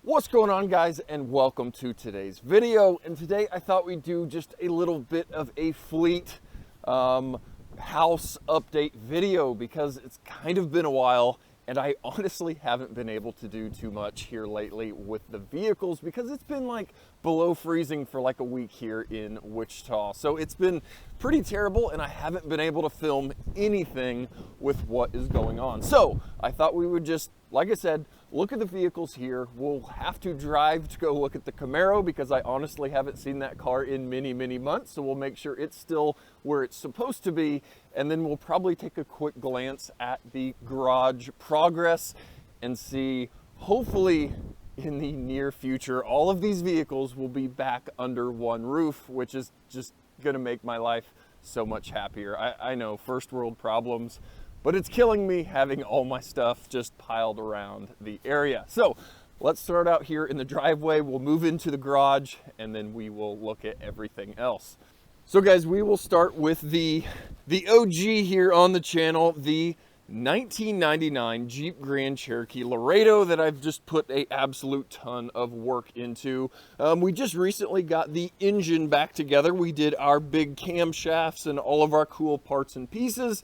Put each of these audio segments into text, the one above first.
What's going on, guys, and welcome to today's video. And today I thought we'd do just a little bit of a fleet house update video because it's kind of been a while and I honestly haven't been able to do too much here lately with the vehicles because it's been like below freezing for like a week here in Wichita. So it's been pretty terrible and I haven't been able to film anything with what is going on. So I thought we would just, like I said, look at the vehicles here. We'll have to drive to go look at the Camaro because I honestly haven't seen that car in many, many months. So we'll make sure it's still where it's supposed to be. And then we'll probably take a quick glance at the garage progress and see, hopefully in the near future, all of these vehicles will be back under one roof, which is just gonna make my life so much happier. I know, first world problems, but it's killing me having all my stuff just piled around the area. So let's start out here in the driveway. We'll move into the garage and then we will look at everything else. So guys, we will start with the OG here on the channel, the 1999 Jeep Grand Cherokee Laredo that I've just put an absolute ton of work into. We just recently got the engine back together. We did our big camshafts and all of our cool parts and pieces,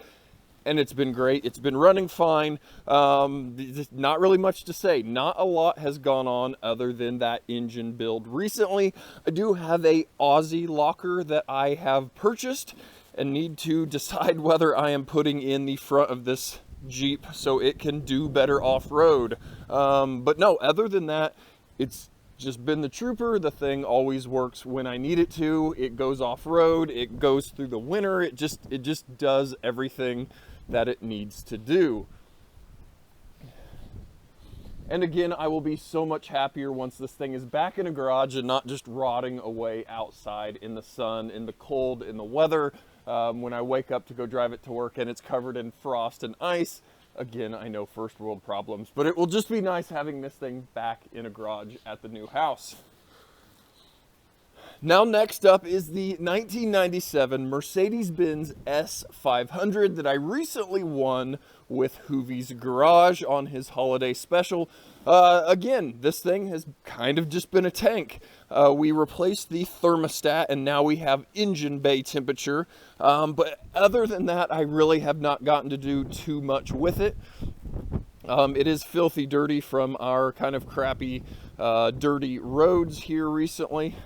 and it's been great. It's been running fine. Not really much to say. Not a lot has gone on other than that engine build recently. I do have a Aussie locker that I have purchased and need to decide whether I am putting in the front of this Jeep so it can do better off-road. But no, other than that, it's just been the trooper. The thing always works when I need it to. It goes off-road, it goes through the winter, it just does everything that it needs to do. And again, I will be so much happier once this thing is back in a garage and not just rotting away outside in the sun, in the cold, in the weather. When I wake up to go drive it to work and it's covered in frost and ice. Again, I know, first world problems, but it will just be nice having this thing back in a garage at the new house. Now next up is the 1997 Mercedes-Benz S500 that I recently won with Hoovie's Garage on his holiday special. Again, this thing has kind of just been a tank. We replaced the thermostat and now we have engine bay temperature. But other than that, I really have not gotten to do too much with it. It is filthy dirty from our kind of crappy, dirty roads here recently.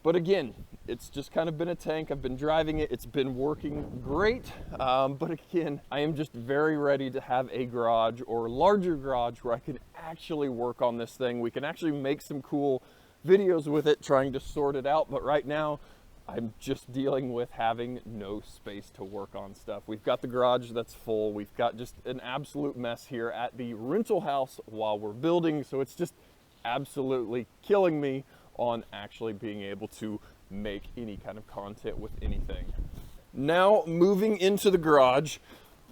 But again, it's just kind of been a tank. I've been driving it. It's been working great. But again, I am just very ready to have a garage or larger garage where I can actually work on this thing. We can actually make some cool videos with it, trying to sort it out. But right now, I'm just dealing with having no space to work on stuff. We've got the garage that's full. We've got just an absolute mess here at the rental house while we're building. So it's just absolutely killing me on actually being able to make any kind of content with anything. Now moving into the garage,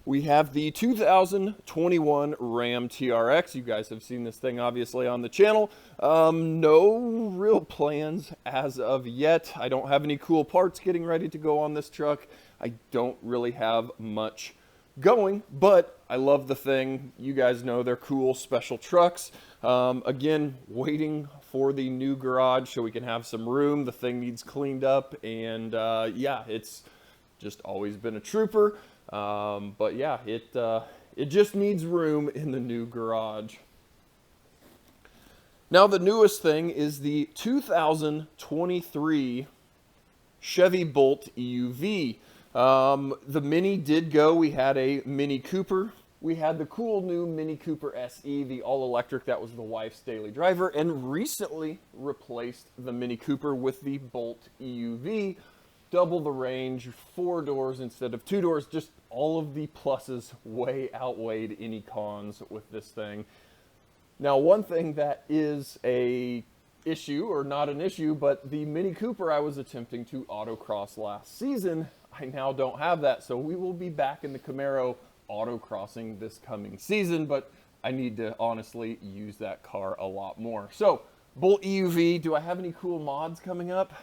we have the 2021 Ram TRX. You guys have seen this thing obviously on the channel. No real plans as of yet. I don't have any cool parts getting ready to go on this truck. I don't really have much going, but I love the thing. You guys know they're cool special trucks. Again, waiting for the new garage so we can have some room. The thing needs cleaned up, and yeah, it's just always been a trooper. But yeah, it just needs room in the new garage. Now the newest thing is the 2023 Chevy Bolt EUV. The Mini did go. We had a Mini Cooper. We had the cool new Mini Cooper SE, the all-electric that was the wife's daily driver, and recently replaced the Mini Cooper with the Bolt EUV. Double the range, 4 doors instead of 2 doors. Just all of the pluses way outweighed any cons with this thing. Now, one thing that is a issue, or not an issue, but the Mini Cooper I was attempting to autocross last season, I now don't have that, so we will be back in the Camaro autocrossing this coming season, but I need to honestly use that car a lot more. So, Bolt EUV, do I have any cool mods coming up?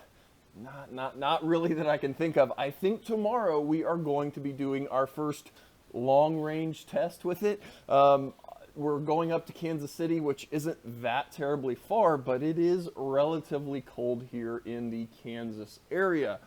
Not really that I can think of. I think tomorrow we are going to be doing our first long range test with it. we're going up to Kansas City, which isn't that terribly far, but it is relatively cold here in the Kansas area.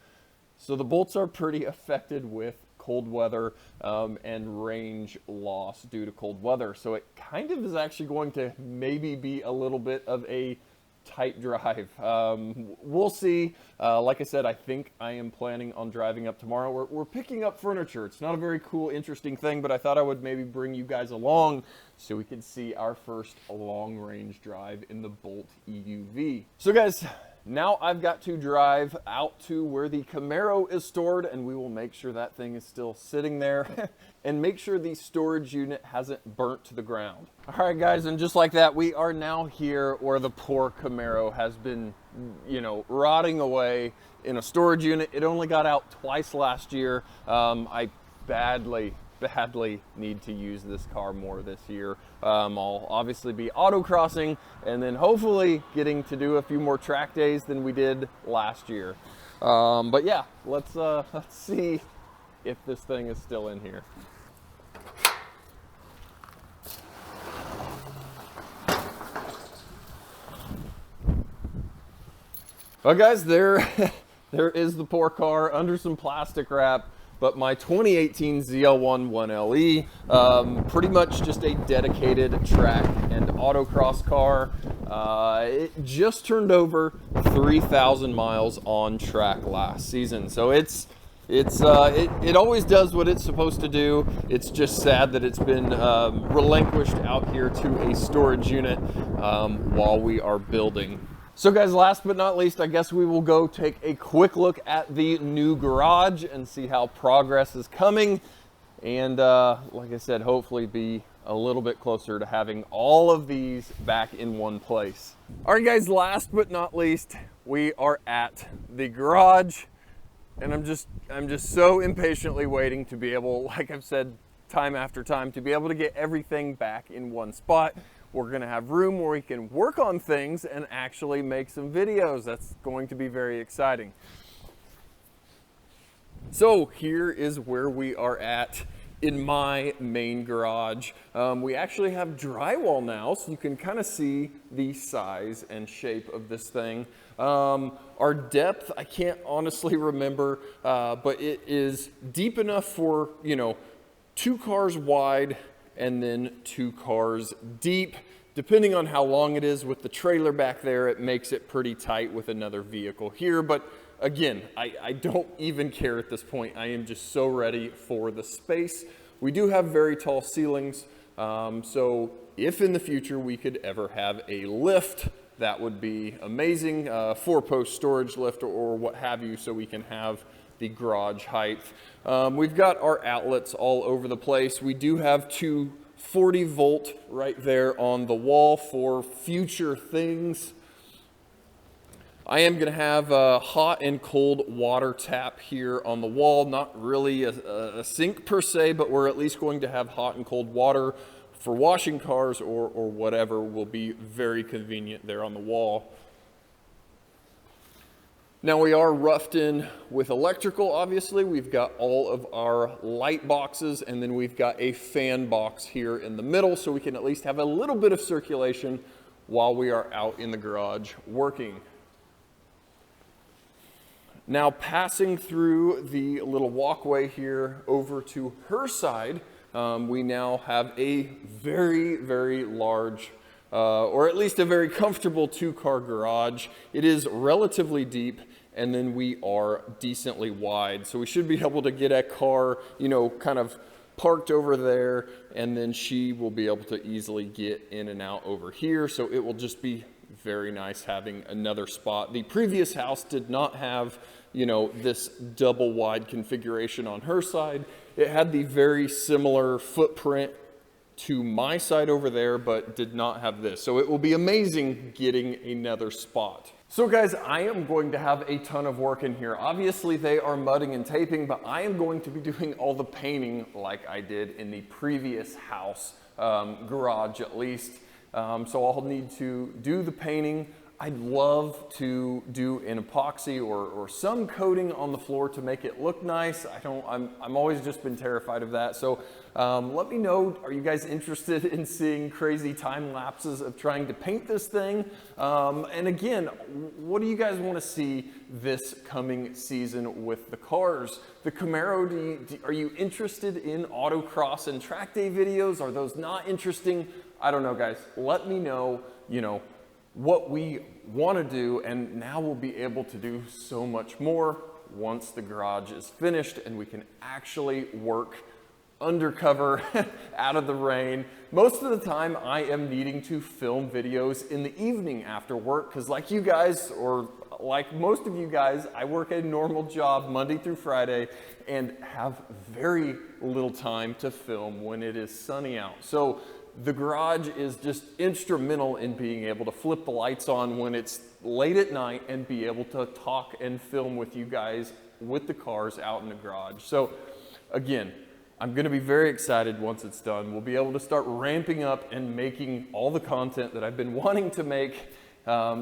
So the Bolts are pretty affected with cold weather and range loss due to cold weather. So it kind of is actually going to maybe be a little bit of a tight drive. We'll see. Like I said, I think I am planning on driving up tomorrow. We're picking up furniture. It's not a very cool, interesting thing, but I thought I would maybe bring you guys along so we can see our first long range drive in the Bolt EUV. So guys, now I've got to drive out to where the Camaro is stored, and we will make sure that thing is still sitting there and make sure the storage unit hasn't burnt to the ground. All right, guys, and just like that, we are now here where the poor Camaro has been, you know, rotting away in a storage unit. It only got out twice last year. I badly need to use this car more this year. I'll obviously be autocrossing and then hopefully getting to do a few more track days than we did last year. But yeah, let's see if this thing is still in here. Well, guys, there is the poor car under some plastic wrap. But my 2018 ZL1 1LE, pretty much just a dedicated track and autocross car. It just turned over 3,000 miles on track last season. So it always does what it's supposed to do. It's just sad that it's been relinquished out here to a storage unit while we are building. So guys, last but not least, I guess we will go take a quick look at the new garage and see how progress is coming. And like I said, hopefully be a little bit closer to having all of these back in one place. All right, guys, last but not least, we are at the garage. And I'm just so impatiently waiting to be able, like I've said time after time, to be able to get everything back in one spot. We're gonna have room where we can work on things and actually make some videos. That's going to be very exciting. So here is where we are at in my main garage. We actually have drywall now, so you can kind of see the size and shape of this thing. Our depth, I can't honestly remember, but it is deep enough for, you know, 2 cars wide and then 2 cars deep. Depending on how long it is with the trailer back there, it makes it pretty tight with another vehicle here. But again, I don't even care at this point. I am just so ready for the space. We do have very tall ceilings, so if in the future we could ever have a lift, that would be amazing. 4-post storage lift or what have you, so we can have the garage height. We've got our outlets all over the place. We do have 2 40-volt right there on the wall for future things. I am going to have a hot and cold water tap here on the wall. Not really a sink per se, but we're at least going to have hot and cold water for washing cars or whatever will be very convenient there on the wall. Now we are roughed in with electrical, obviously. We've got all of our light boxes, and then we've got a fan box here in the middle, so we can at least have a little bit of circulation while we are out in the garage working. Now passing through the little walkway here over to her side, we now have a very, very large or at least a very comfortable 2-car garage. It is relatively deep, and then we are decently wide. So we should be able to get a car, you know, kind of parked over there, and then she will be able to easily get in and out over here. So it will just be very nice having another spot. The previous house did not have, you know, this double wide configuration on her side. It had the very similar footprint to my side over there, but did not have this. So it will be amazing getting another spot. So guys, I am going to have a ton of work in here. Obviously they are mudding and taping, but I am going to be doing all the painting like I did in the previous house, garage at least. So I'll need to do the painting. I'd love to do an epoxy or some coating on the floor to make it look nice. I'm always just been terrified of that. So let me know, are you guys interested in seeing crazy time lapses of trying to paint this thing? And again, what do you guys want to see this coming season with the cars? The Camaro, are you interested in autocross and track day videos? Are those not interesting? I don't know, guys. Let me know, what we want to do, and now we'll be able to do so much more once the garage is finished and we can actually work undercover out of the rain. Most of the time I am needing to film videos in the evening after work because like you guys, or like most of you guys, I work a normal job Monday through Friday and have very little time to film when it is sunny out. So the garage is just instrumental in being able to flip the lights on when it's late at night and be able to talk and film with you guys with the cars out in the garage. So again, I'm going to be very excited once it's done. We'll be able to start ramping up and making all the content that I've been wanting to make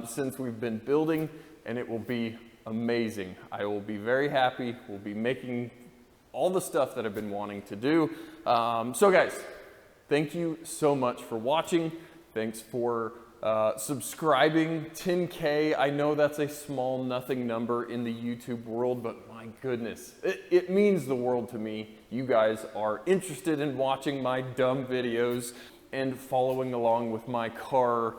since we've been building, and it will be amazing. I will be very happy. We'll be making all the stuff that I've been wanting to do. So guys, thank you so much for watching. Thanks for subscribing. 10K, I know that's a small nothing number in the YouTube world, but my goodness, it means the world to me. You guys are interested in watching my dumb videos and following along with my car,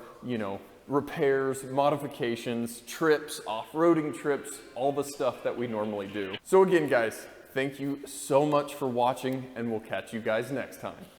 repairs, modifications, trips, off-roading trips, all the stuff that we normally do. So again, guys, thank you so much for watching, and we'll catch you guys next time.